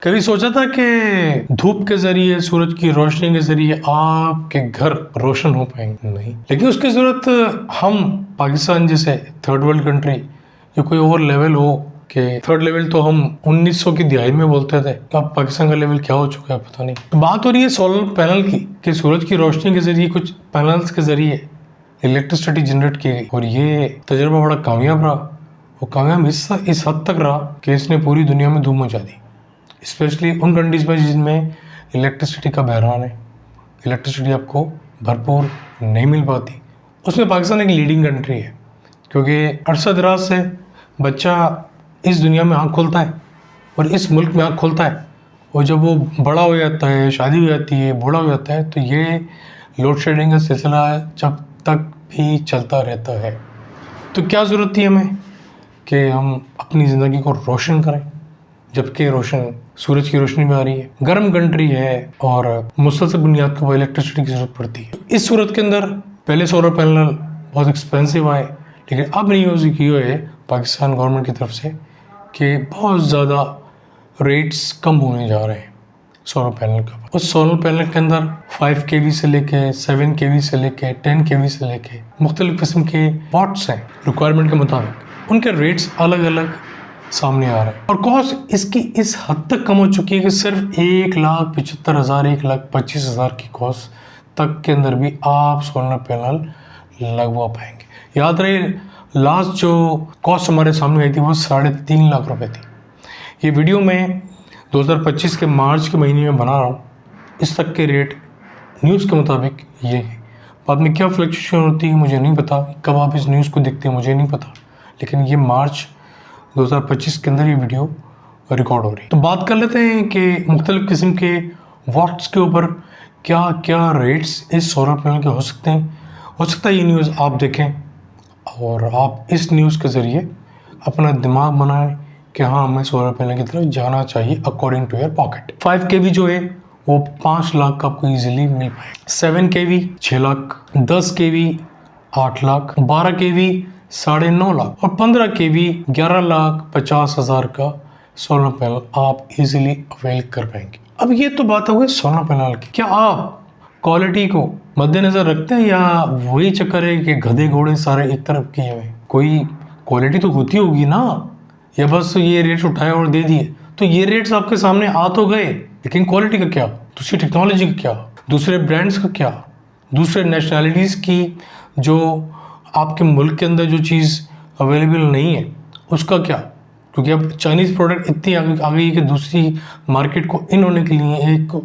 कभी सोचा था कि धूप के जरिए, सूरज की रोशनी के जरिए आपके घर रोशन हो पाएंगे? नहीं, लेकिन उसकी जरूरत हम पाकिस्तान जैसे थर्ड वर्ल्ड कंट्री या कोई और लेवल हो कि थर्ड लेवल तो हम 1900 की दिहाई में बोलते थे, अब पाकिस्तान का लेवल क्या हो चुका है पता नहीं। तो बात हो रही है सोलर पैनल की कि सूरज की रोशनी के जरिए, कुछ पैनल्स के जरिए इलेक्ट्रिसिटी जनरेट की गई और ये तजुर्बा बड़ा कामयाब रहा। वो कामयाब इस हद तक रहा कि इसने पूरी दुनिया में धूम मचा दी, स्पेशली उन कंट्रीज में जिनमें इलेक्ट्रिसिटी का बहरान है, इलेक्ट्रिसिटी आपको भरपूर नहीं मिल पाती। उसमें पाकिस्तान एक लीडिंग कंट्री है, क्योंकि अरसा दराज से बच्चा इस दुनिया में आँख खोलता है और इस मुल्क में आँख खोलता है, और जब वो बड़ा हो जाता है, शादी हो जाती है, बूढ़ा हो जाता है, तो ये लोड शेडिंग का सिलसिला जब तक भी चलता रहता है। तो क्या ज़रूरत थी हमें कि हम अपनी ज़िंदगी को रोशन करें, जबकि रोशन सूरज की रोशनी में आ रही है। गर्म कंट्री है और मुसलसल बुनियाद के ऊपर इलेक्ट्रिसिटी की ज़रूरत पड़ती है। इस सूरत के अंदर पहले सोलर पैनल बहुत एक्सपेंसिव आए, लेकिन अब न्यूज़ की है पाकिस्तान गवर्नमेंट की तरफ से कि बहुत ज़्यादा रेट्स कम होने जा रहे हैं सोलर पैनल का। उस सोलर पैनल के अंदर 5 kV से लेके 7 kV से लेके 10 kV से लेके मुख्तलिफ किस्म के वॉट्स हैं रिक्वायरमेंट के मुताबिक। उनके रेट्स अलग अलग सामने आ रहे हैं और कॉस्ट इसकी इस हद तक कम हो चुकी है कि सिर्फ 1,75,000 1,25,000 की कॉस्ट तक के अंदर भी आप सोलर पैनल लगवा पाएंगे। याद रहे, लास्ट जो कॉस्ट हमारे सामने आई थी वो 3.5 लाख रुपए थी। ये वीडियो मैं 2025 के मार्च के महीने में बना रहा हूँ। इस तक के रेट न्यूज़ के मुताबिक ये है। बाद में क्या फ्लक्चुएशन होती है मुझे नहीं पता, कब आप इस न्यूज़ को देखते हैं मुझे नहीं पता, लेकिन ये मार्च 2025 के अंदर ये वीडियो रिकॉर्ड हो रही है। तो बात कर लेते हैं कि मुख्तलिफ किस्म के वॉट्स के ऊपर क्या क्या रेट्स इस सोलर पैनल के हो सकते हैं। हो सकता है ये न्यूज़ आप देखें और आप इस न्यूज़ के ज़रिए अपना दिमाग बनाएं कि हाँ, हमें सोलर पैनल की तरफ जाना चाहिए according to your pocket. 5 kV जो है वो 5 लाख का आपको ईजिली मिल पाएगा, 7 kV 6 lakh, 10 kV 8 lakh, 12 kV 9.5 lakh और 15 kV 11,50,000 का सोलर पैनल आप इजीली अवेल कर पाएंगे। अब ये तो बात हो गई सोलर पैनल की। क्या आप क्वालिटी को मद्देनजर रखते हैं या वही चक्कर है कि गधे घोड़े सारे एक तरफ किए हुए? कोई क्वालिटी तो होती होगी ना, या बस ये रेट्स उठाए और दे दिए? तो ये रेट्स आपके सामने आ तो गए, लेकिन क्वालिटी का क्या, दूसरी टेक्नोलॉजी का क्या, दूसरे ब्रांड्स का क्या, दूसरे नेशनैलिटीज़ की जो आपके मुल्क के अंदर जो चीज़ अवेलेबल नहीं है उसका क्या? क्योंकि अब चाइनीज़ प्रोडक्ट इतनी आ गई है कि दूसरी मार्केट को इन होने के लिए एक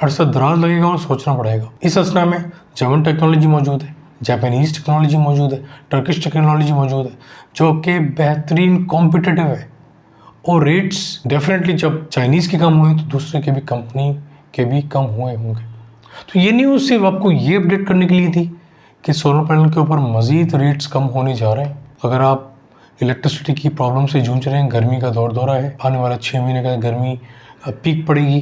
अरसा दराज लगेगा और सोचना पड़ेगा। इस असना में जर्मन टेक्नोलॉजी मौजूद है, जापानीज़ टेक्नोलॉजी मौजूद है, टर्किश टेक्नोलॉजी मौजूद है, जो कि बेहतरीन कॉम्पिटिटिव है। और रेट्स डेफिनेटली जब चाइनीज़ के कम हुए तो दूसरे के भी कंपनी के भी कम हुए होंगे। तो ये न्यूज़ सिर्फ आपको ये अपडेट करने के लिए थी कि सोलर पैनल के ऊपर मज़ीद रेट्स कम होने जा रहे हैं। अगर आप इलेक्ट्रिसिटी की प्रॉब्लम से जूझ रहे हैं, गर्मी का दौरा है, आने वाला 6 महीने का गर्मी पीक पड़ेगी,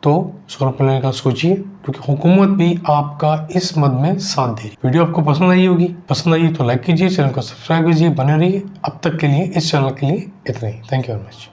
तो सोलर पैनल का सोचिए, क्योंकि हुकूमत भी आपका इस मद में साथ दे रही। वीडियो आपको पसंद आई होगी, पसंद आई तो लाइक कीजिए, चैनल को सब्सक्राइब कीजिए, बने रहिए। अब तक के लिए इस चैनल के लिए इतना ही। Thank you very much.